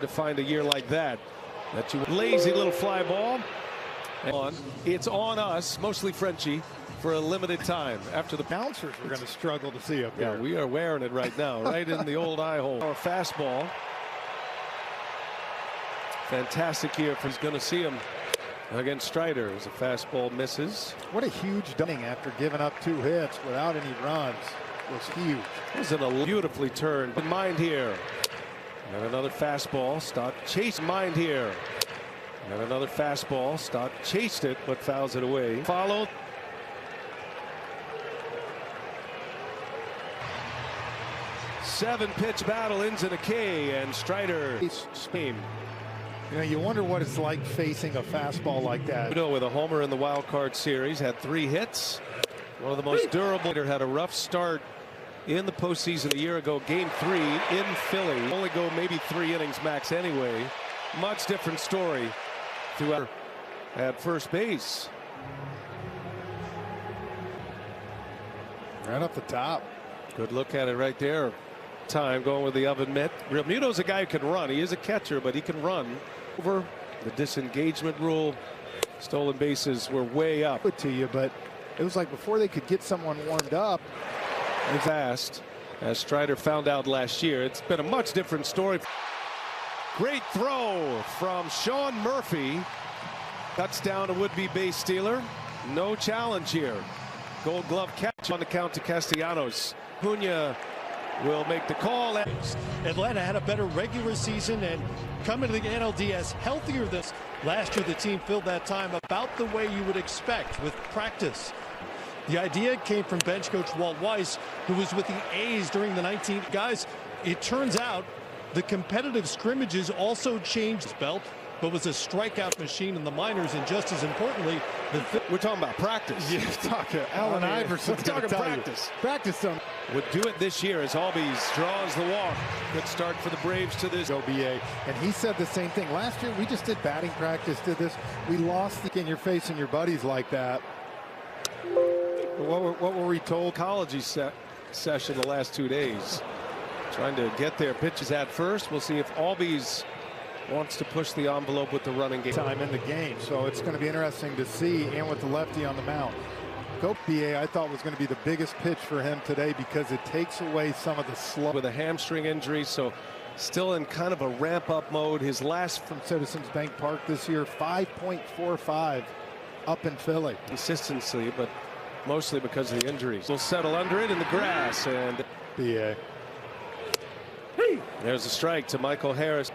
to find a year like that. That you lazy little fly ball. It's on us, mostly Frenchie, for a limited time. After the bouncers, we're going to struggle to see up there. Yeah, we are wearing it right now, right in the old eye hole. Our fastball. Fantastic here if he's going to see him against Strider. As a fastball misses. What a huge dunning after giving up 2 hits without any runs. Was huge. It was a beautifully turned in mind here. And another fastball. Stott chased mind here. And another fastball. Stott chased it, but fouls it away. Followed. Seven-pitch battle ends in a K, and Strider game. You know, you wonder what it's like facing a fastball like that. With a homer in the wild card series, had 3 hits. One of the most durable. Had a rough start in the postseason a year ago. Game 3 in Philly. Only go maybe 3 innings max anyway. Much different story throughout at first base. Right up the top. Good look at it right there. Time going with the oven mitt. Realmuto's a guy who can run. He is a catcher, but he can run. Over the disengagement rule. Stolen bases were way up. To you, but it was like before they could get someone warmed up. Fast, as Strider found out last year. It's been a much different story. Great throw from Sean Murphy. Cuts down a would-be base stealer. No challenge here. Gold glove catch on the count to Castellanos. Cunha will make the call. Atlanta had a better regular season and coming to the NLDS healthier this last year. The team filled that time about the way you would expect with practice. The idea came from bench coach Walt Weiss, who was with the A's during the 19th. Guys, it turns out the competitive scrimmages also changed his belt, but was a strikeout machine in the minors, and just as importantly, we're talking about practice. Yeah, talking Allen Iverson. We're talking practice. Practice them. Would do it this year as Albies draws the walk. Good start for the Braves to this. OBA, and he said the same thing last year. We just did batting practice. Did this? We lost in your face and your buddies like that. What were we told? Ecology session the last 2 days. Trying to get their pitches at first. We'll see if Albies wants to push the envelope with the running game. Time in the game, so it's going to be interesting to see, and with the lefty on the mound. BA, I thought was going to be the biggest pitch for him today because it takes away some of the slow. With a hamstring injury, so still in kind of a ramp-up mode. His last from Citizens Bank Park this year, 5.45 up in Philly. Consistency, but mostly because of the injuries. We'll settle under it in the grass, and BA. There's a strike to Michael Harris.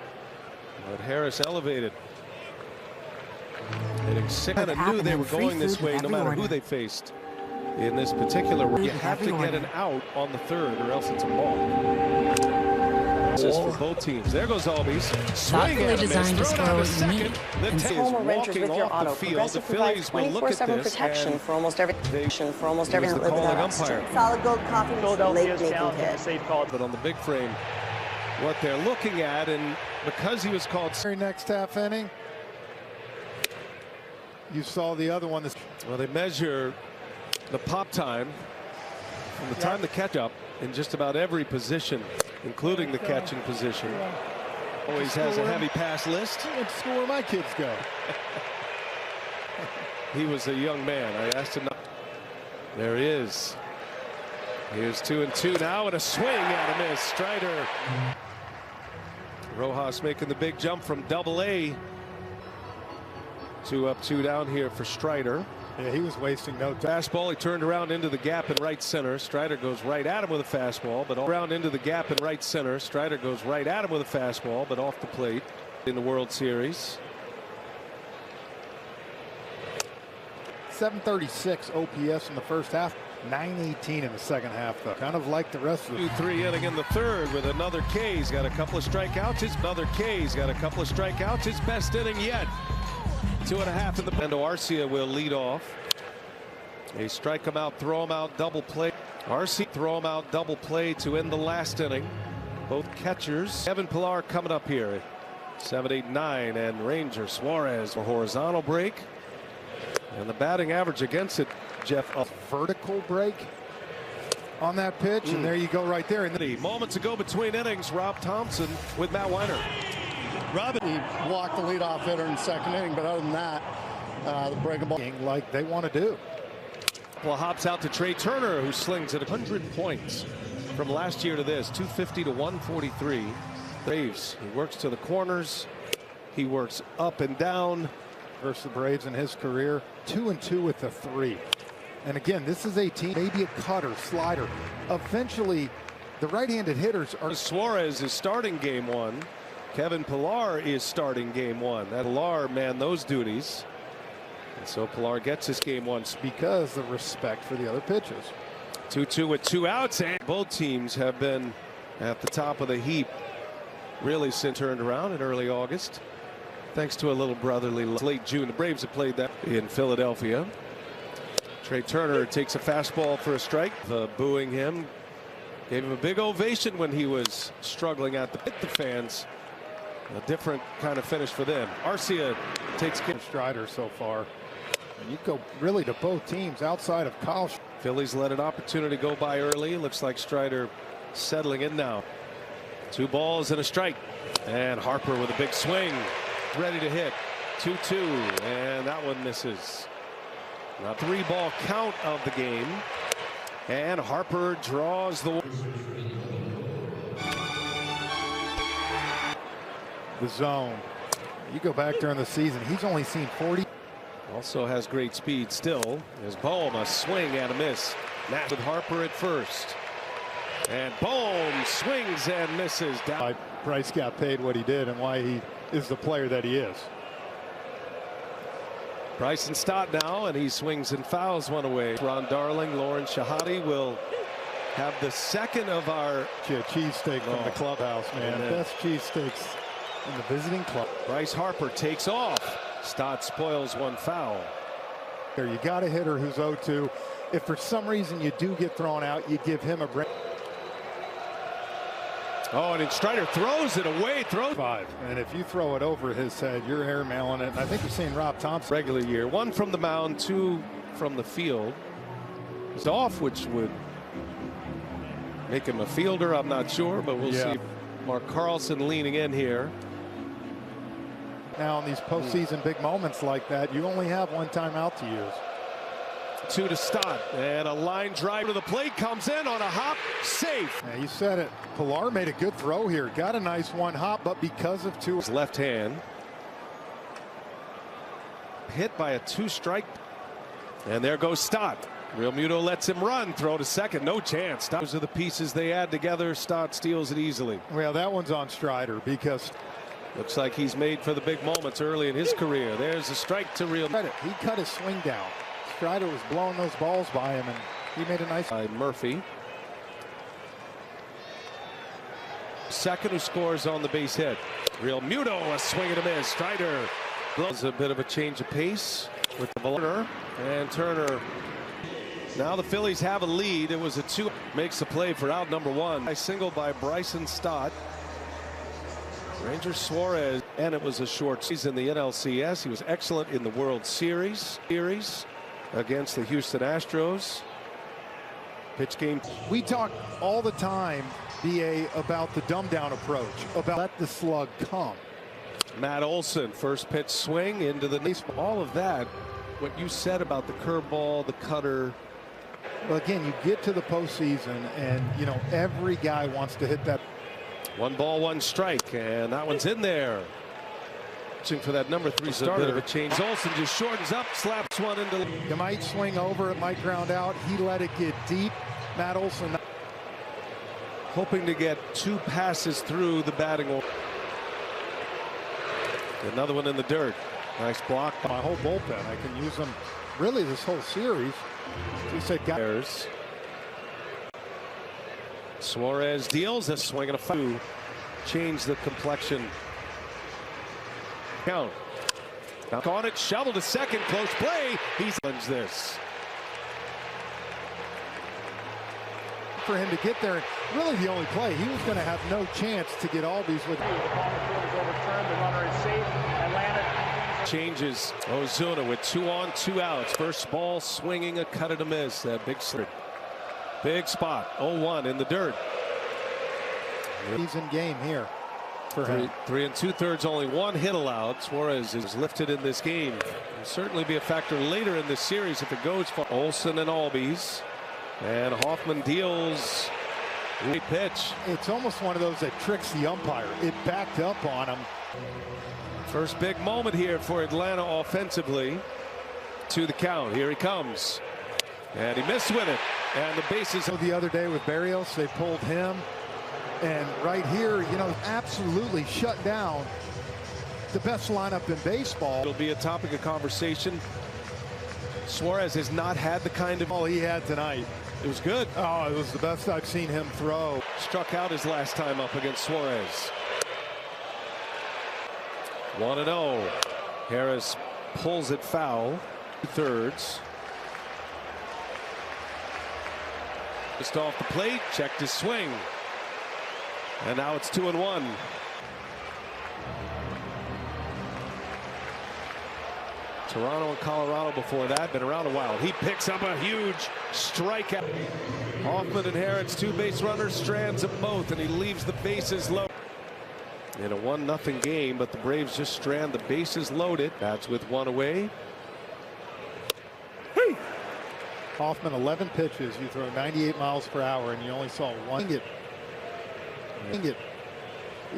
But Harris elevated. Hitting 6. I knew they were going this way no matter who they faced in this particular. You have to get an out on the 3rd or else it's a ball. This is for both teams. There goes Albies. Swing and a miss. Throw down to second. The team is walking off the field. The Phillies will look at this protection for almost everything that lives calling umpire. Solid gold coffee, late making kit. But on the big frame, what they're looking at, and because he was called very next half inning, you saw the other one. Well, they measure the pop time from the time to catch up in just about every position, including the catching position. Always has a heavy pass list. What school where my kids go? He was a young man. I asked him. There he is. Here's 2-2 now, and a swing and a miss. Strider. Rojas making the big jump from Double-A. 2 up, 2 down here for Strider. Yeah, he was wasting no time. Fastball, he turned around into the gap in right center. Strider goes right at him with a fastball, but all around into the gap in right center. Strider goes right at him with a fastball, but off the plate in the World Series. 736 OPS in the first half. 918 in the second half, though. Kind of like the rest of the 2-3 inning in the 3rd with another K. He's got a couple of strikeouts. Another K. He's got a couple of strikeouts. His best inning yet. 2.5 in the. And Arcia will lead off. They strike him out, throw him out, double play. Arcia throw him out, double play to end the last inning. Both catchers. Evan Pilar coming up here. 7, 8, 9, and Ranger Suarez a horizontal break. And the batting average against it, Jeff, a vertical break on that pitch, and there you go right there. Moments ago between innings, Rob Thompson with Matt Weiner. Robin, he walked the leadoff hitter in the second inning, but other than that, the breaking ball like they want to do. Well, hops out to Trey Turner, who slings at 100 points from last year to this, 250 to 143. Braves. He works to the corners. He works up and down. Versus the Braves in his career, 2-2 with the 3. And again, this is a team, maybe a cutter, slider. Eventually, the right-handed hitters are. Suarez is starting game 1. Kevin Pillar is starting game 1. That Pillar man those duties. And so Pillar gets his game 1 because of respect for the other pitches. 2-2 with 2 outs, and both teams have been at the top of the heap really since turned around in early August. Thanks to a little brotherly late June. The Braves have played that in Philadelphia. Trey Turner takes a fastball for a strike. Booing him. Gave him a big ovation when he was struggling at the pit. The fans, a different kind of finish for them. Arcia takes Strider so far. And you go really to both teams outside of Kyle. Phillies let an opportunity go by early. Looks like Strider settling in now. 2 balls and a strike. And Harper with a big swing. Ready to hit. 2-2. And that one misses. Now 3-ball count of the game. And Harper draws the zone. You go back during the season, he's only seen 40. Also has great speed still. As Bohm, a swing and a miss. Nat with Harper at first. And Bohm swings and misses down. Why Bryce got paid what he did and why he is the player that he is. Bryson Stott now, and he swings and fouls one away. Ron Darling, Lauren Shahadi will have the second of our cheesesteak from the clubhouse, man. Best cheesesteaks in the visiting club. Bryce Harper takes off. Stott spoils one foul. There, you got a hitter who's 0-2. If for some reason you do get thrown out, you give him a break. Oh, and then Strider throws it away. Throws 5. And if you throw it over his head, you're airmailing it. And I think you're seeing Rob Thompson. Regular year. 1 from the mound, 2 from the field. He's off, which would make him a fielder. I'm not sure, but we'll see. Mark Carlson leaning in here. Now in these postseason big moments like that, you only have one timeout to use. 2 to Stott, and a line drive to the plate comes in on a hop, safe. Yeah, you said it. Pillar made a good throw here. Got a nice one hop, but because of 2. His left hand. Hit by a 2-strike. And there goes Stott. Real Muto lets him run. Throw to second. No chance. Those are the pieces they add together. Stott steals it easily. Well, that one's on Strider because looks like he's made for the big moments early in his career. There's a strike to Real. He cut his swing down. Strider was blowing those balls by him, and he made a nice. By Murphy. Second who scores on the base hit. Real Muto, a swing and a miss. Strider blows a bit of a change of pace with the Turner. And Turner. Now the Phillies have a lead. It was a 2. Makes the play for out number 1. A single by Bryson Stott. Ranger Suarez. And it was a short season in the NLCS. He was excellent in the World Series against the Houston Astros. Pitch game. We talk all the time, BA, about the dumb down approach, about let the slug come. Matt Olson, first pitch swing into the knees. All of that, what you said about the curveball, the cutter. Well, again, you get to the postseason, and you know every guy wants to hit that. 1 ball, 1 strike, and that one's in there. For that number 3 starter. A bit of a change. Olson just shortens up, slaps one into. It might swing over, it might ground out. He let it get deep. Matt Olson hoping to get 2 passes through the batting order. Another one in the dirt. Nice block. My whole bullpen. I can use them really this whole series. He said, guys. Suarez deals a swing and a foul. Change the complexion. Count. On it, shovel to second, close play. He's this. For him to get there, really the only play. He was going to have no chance to get Albies with. Changes Ozuna with 2 on, 2 outs. First ball swinging, a cut and a miss. That big slip. Big spot. 0-1 in the dirt. He's in game here. for him. 3 2/3, only 1 hit allowed. Suarez is lifted in this game. Will certainly be a factor later in this series if it goes for Olsen and ALDS. And Hoffman deals. Great pitch. It's almost one of those that tricks the umpire. It backed up on him. First big moment here for Atlanta offensively. To the count. Here he comes. And he missed with it. And the bases. The other day with Barrios, they pulled him. And right here, you know, absolutely shut down the best lineup in baseball. It'll be a topic of conversation. Suarez has not had the kind of all he had tonight. It was good. Oh, it was the best I've seen him throw. Struck out his last time up against Suarez. 1-0. Harris pulls it foul. 2/3. Just off the plate, checked his swing. And now it's 2-1. Toronto and Colorado before that, been around a while. He picks up a huge strikeout. Hoffman and Harris, 2 base runners, strands them both, and he leaves the bases low. In a 1-0 game, but the Braves just strand the bases loaded. That's with 1 away. Hoffman, 11 pitches. You throw 98 miles per hour, and you only saw 1 hit. You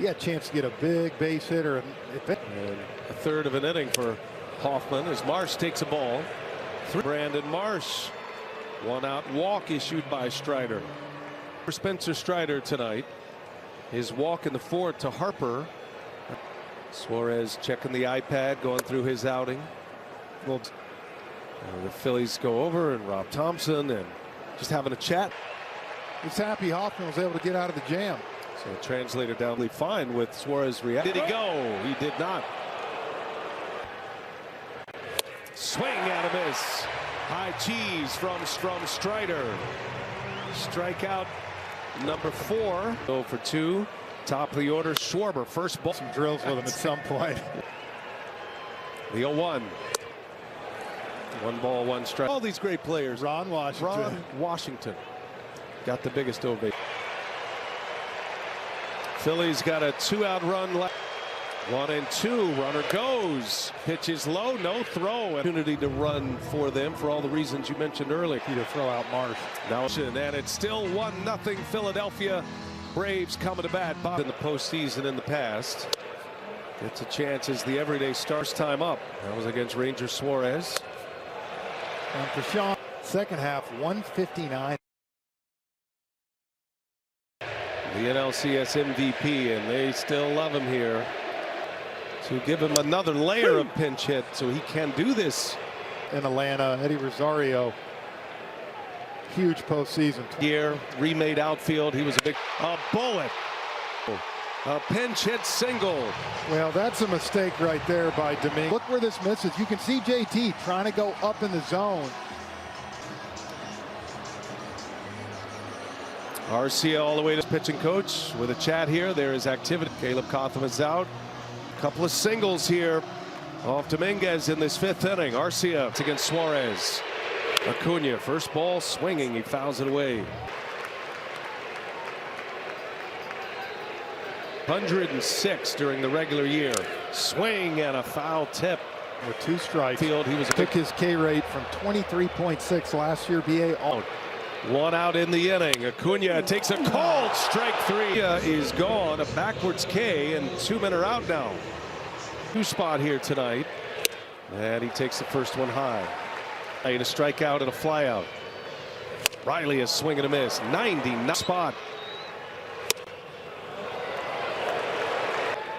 got a chance to get a big base hitter. And a third of an inning for Hoffman as Marsh takes a ball. Brandon Marsh. 1 out walk issued by Strider. For Spencer Strider tonight. His walk in the 4th to Harper. Suarez checking the iPad, going through his outing. The Phillies go over, and Rob Thompson and just having a chat. He's happy Hoffman was able to get out of the jam. So the translator down fine with Suarez react. Did he go? He did not. Swing and a miss. High cheese from Strider. Strikeout number 4. 0 for 2. Top of the order, Schwarber. First ball. Some drills with him at some point. The 0-1. 1 ball, 1 strike. All these great players. Ron Washington. Got the biggest ovation. Phillies got a 2-out run left. 1-2. Runner goes. Pitch is low. No throw. Opportunity to run for them for all the reasons you mentioned earlier. To throw out Marsh. Now, and it's still 1-0 Philadelphia. Braves coming to bat in the postseason in the past. Gets a chance as the everyday starts time up. That was against Ranger Suarez. And for Sean, second half, 159. The NLCS MVP, and they still love him here. To give him another layer of pinch hit so he can do this. In Atlanta, Eddie Rosario. Huge postseason. Year, remade outfield. He was a bullet. A pinch hit single. Well, that's a mistake right there by Dominguez. Look where this misses. You can see JT trying to go up in the zone. Arcia all the way to pitching coach with a chat here. There is activity. Caleb Cotham is out. A couple of singles here off Dominguez in this 5th inning. Arcia against Suarez. Acuna, first ball swinging. He fouls it away. 106 during the regular year. Swing and a foul tip. With 2 strikes. Field, he took his K rate from 23.6 last year. BA out. 1 out in the inning. Acuna takes a called strike 3. Is gone. A backwards K, and 2 men are out now. 2 spot here tonight. And he takes the first one high. A strikeout and a flyout. Riley is swing and a miss. 90 spot.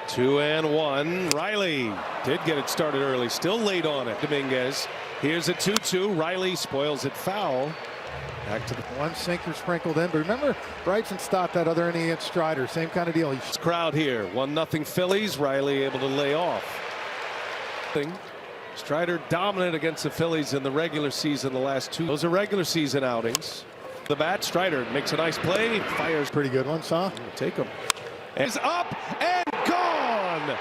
2-1. Riley did get it started early. Still late on it. Dominguez. Here's a 2-2. Riley spoils it foul. Back to the 1 sinker sprinkled in. But remember, Bryson stopped that other inning against Strider. Same kind of deal. Crowd here. 1-0 Phillies. Riley able to lay off. Strider dominant against the Phillies in the regular season. The last 2. Those are regular season outings. The bat. Strider makes a nice play. Fires. Pretty good ones, huh? Take him. Is up and gone.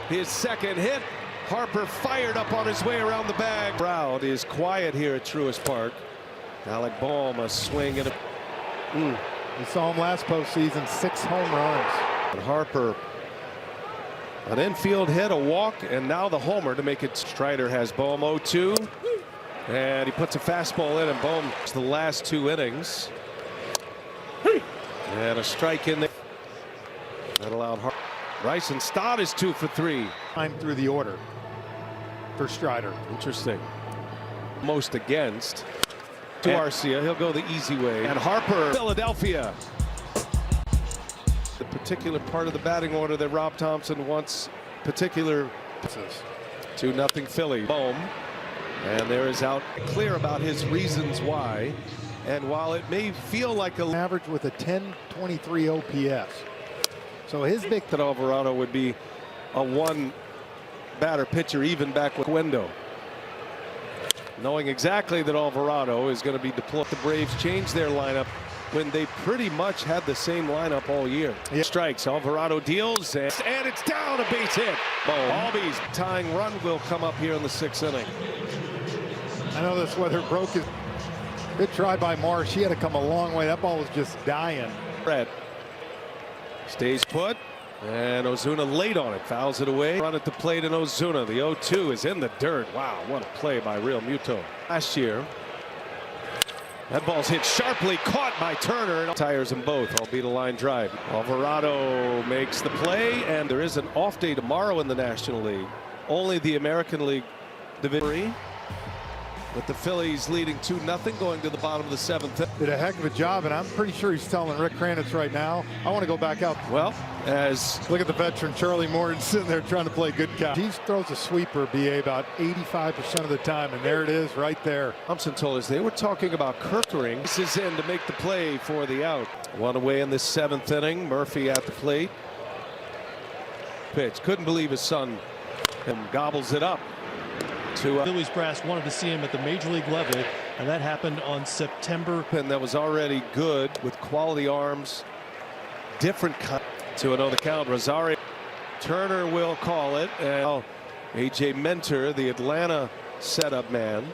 His second hit. Harper fired up on his way around the bag. Crowd is quiet here at Truist Park. Alec Bohm, a swing and a. We saw him last postseason, 6 home runs. And Harper An infield hit, a walk, and now the homer to make it. Strider has Bohm 0-2, and he puts a fastball in, and Bohm the last 2 innings. And a strike in there. That allowed Bryson Stott is 2 for 3. Time through the order for Strider. Interesting. Most against. To Arcia, he'll go the easy way. And Harper, Philadelphia. The particular part of the batting order that Rob Thompson wants particular. 2-0 Philly. Bohm. And there is out clear about his reasons why. And while it may feel like a average with a 1023 OPS. So his big that Alvarado would be a 1 batter pitcher even back with window. Knowing exactly that Alvarado is going to be deployed. The Braves changed their lineup when they pretty much had the same lineup all year. Yeah. Strikes, Alvarado deals, and it's down, a base hit. Albies tying run will come up here in the 6th inning. I know this weather broke his. Good try by Marsh. He had to come a long way. That ball was just dying. Red stays put, and Ozuna late on it, fouls it away. Run at the plate, and Ozuna, the 0-2 is in the dirt. Wow, what a play by Real Muto. Last year, that ball's hit sharply, caught by Turner, and tires them both. Albeit a line drive. Alvarado makes the play, and there is an off day tomorrow in the National League. Only the American League Division. With the Phillies leading 2-0 going to the bottom of the 7th. Did a heck of a job, and I'm pretty sure he's telling Rick Kranitz right now, I want to go back out. Well, as look at the veteran Charlie Morton sitting there trying to play good catch. He throws a sweeper, BA, about 85% of the time, and there it is right there. Thompson told us they were talking about Kirkering. This is in to make the play for the out. 1 away in the 7th inning. Murphy at the plate. Pitch. Couldn't believe his son and gobbles it up. Phillies brass wanted to see him at the major league level, and that happened on September. And that was already good with quality arms. Different kind. 2-0 the count. Rosario. Turner will call it. And AJ Mentor, the Atlanta setup man,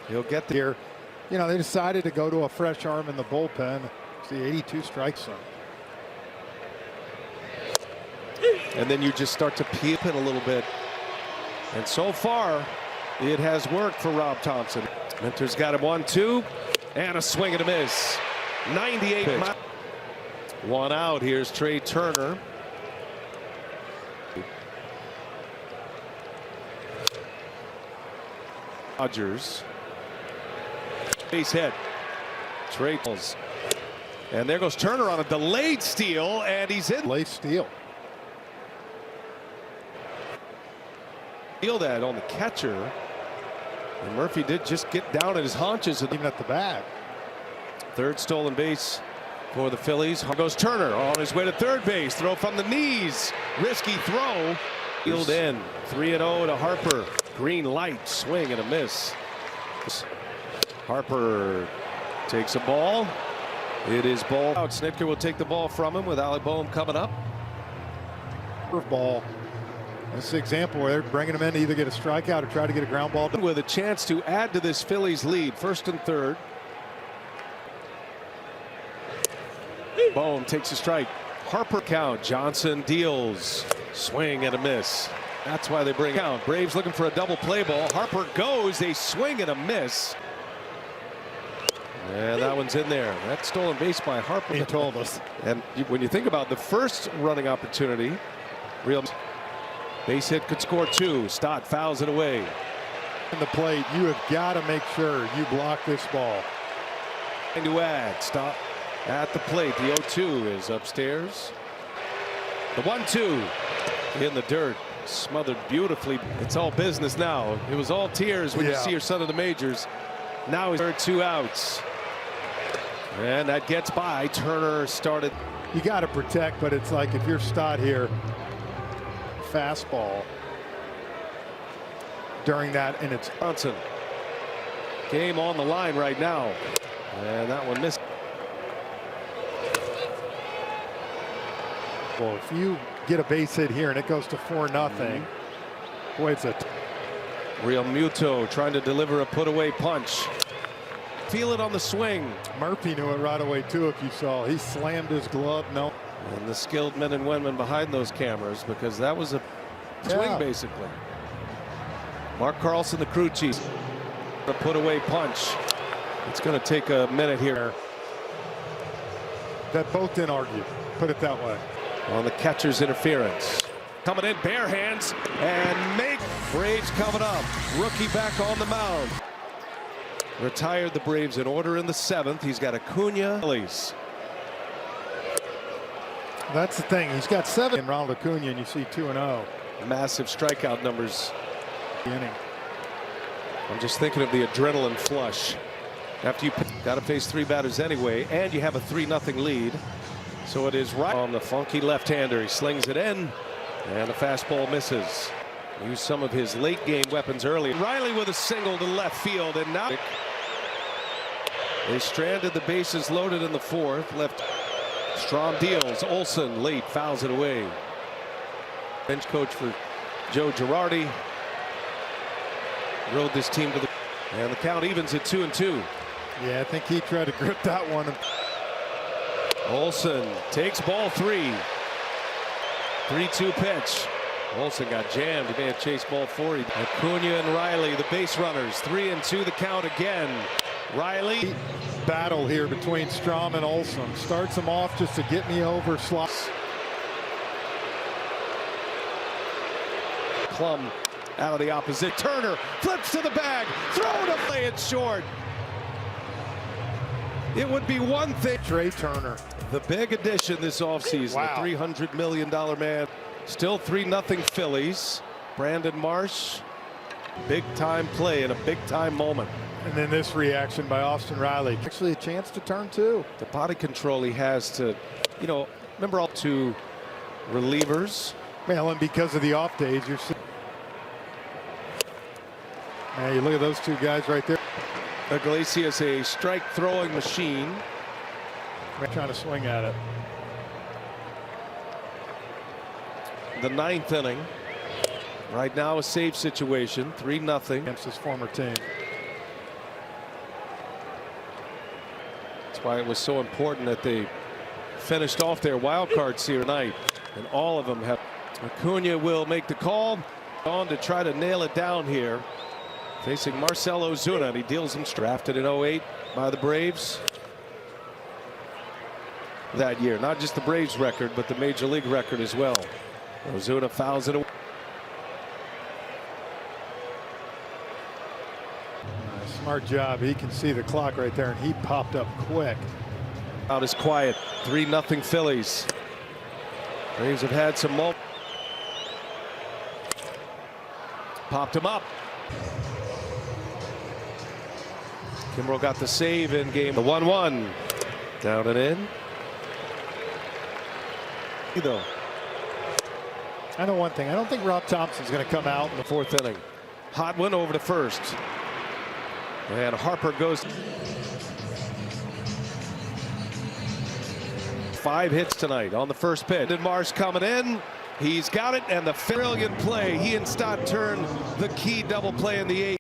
he'll get there. You know, they decided to go to a fresh arm in the bullpen. It's the 82 strike zone. And then you just start to peep it a little bit. And so far, it has worked for Rob Thompson. Mentor's got him 1-2, and a swing and a miss. 98 miles. 1 out. Here's Trey Turner. Dodgers. Base hit. Trey. And there goes Turner on a delayed steal, and he's in. Delayed steal. Feel that on the catcher. And Murphy did just get down at his haunches and even at the bag. 3rd stolen base for the Phillies. Here goes Turner on his way to 3rd base. Throw from the knees. Risky throw. Field in. 3-0 to Harper. Green light. Swing and a miss. Harper takes a ball. It is ball out. Snitker will take the ball from him with Alec Boehm coming up. Curveball. This is an example where they're bringing him in to either get a strikeout or try to get a ground ball. With a chance to add to this Phillies lead. 1st and 3rd. Boehm takes a strike. Harper count. Johnson deals. Swing and a miss. That's why they bring count. Braves looking for a double play ball. Harper goes. A swing and a miss. And that one's in there. That's stolen base by Harper. He told us. And when you think about the first running opportunity, real base hit could score 2. Stott fouls it away. In the plate, you have got to make sure you block this ball. And to add, Stott at the plate. The 0-2 is upstairs. The 1-2 in the dirt, smothered beautifully. It's all business now. It was all tears when you see your son in the majors. Now he's 2 outs. And that gets by. Turner started. You got to protect, but it's like if you're Stott here, fastball during that, and it's Johnson. Game on the line right now, and that one missed. Well, if you get a base hit here and it goes to 4-0, boy, it's a Real Muto trying to deliver a put away punch. Feel it on the swing. Murphy knew it right away too. If you saw, he slammed his glove. No. And the skilled men and women behind those cameras, because that was a swing, basically. Mark Carlson, the crew chief. A put away punch. It's going to take a minute here. That both didn't argue, put it that way. On the catcher's interference. Coming in, bare hands, and make Braves coming up. Rookie back on the mound. Retired the Braves in order in the 7th. He's got Acuna. Phillies. That's the thing. He's got 7 in Ronald Acuna, and you see 2-0. Massive strikeout numbers. Inning. I'm just thinking of the adrenaline flush. After you got to face 3 batters anyway, and you have a 3-0 lead. So it is right on the funky left-hander. He slings it in, and the fastball misses. Used some of his late game weapons early. Riley with a single to left field, and now they stranded the bases loaded in the 4th. Left Strom deals. Olsen late fouls it away. Bench coach for Joe Girardi rode this team to the, and the count evens at 2-2. Yeah, I think he tried to grip that one. Olsen takes ball 3. 3-2 pitch. Olsen got jammed. He may have chased ball 4. Acuna and Riley, the base runners. 3-2 the count again. Riley. Battle here between Strom and Olsen. Starts him off just to get me over. Slots. Plum out of the opposite. Turner flips to the bag. Throw to play it short. It would be one thing. Trey Turner. The big addition this offseason. Wow. The $300 million man. Still 3-0 Phillies. Brandon Marsh. Big time play in a big time moment. And then this reaction by Austin Riley. Actually a chance to turn 2. The body control he has to, you know, remember all 2 relievers. Well, and because of the off days, you're seeing. Now you look at those 2 guys right there. Iglesias, a strike throwing machine. Trying to swing at it. The 9th inning. Right now a safe situation. 3-0 against his former team. That's why it was so important that they finished off their wild card series tonight. And all of them have. Acuna will make the call. On to try to nail it down here. Facing Marcell Ozuna, and he deals him. Drafted in 08 by the Braves that year. Not just the Braves record, but the Major League record as well. Ozuna fouls it away. Smart job. He can see the clock right there, and he popped up quick. Out is quiet. 3-0 Phillies. Braves have had some popped him up. Kimbrel got the save in game. The 1-1 down and in. Though I know one thing. I don't think Rob Thompson's going to come out in the 4th inning. Hot one over to first. And Harper goes. 5 hits tonight on the first pitch. And Marsh coming in. He's got it, and the brilliant play. He and Stott turn the key double play in the 8th.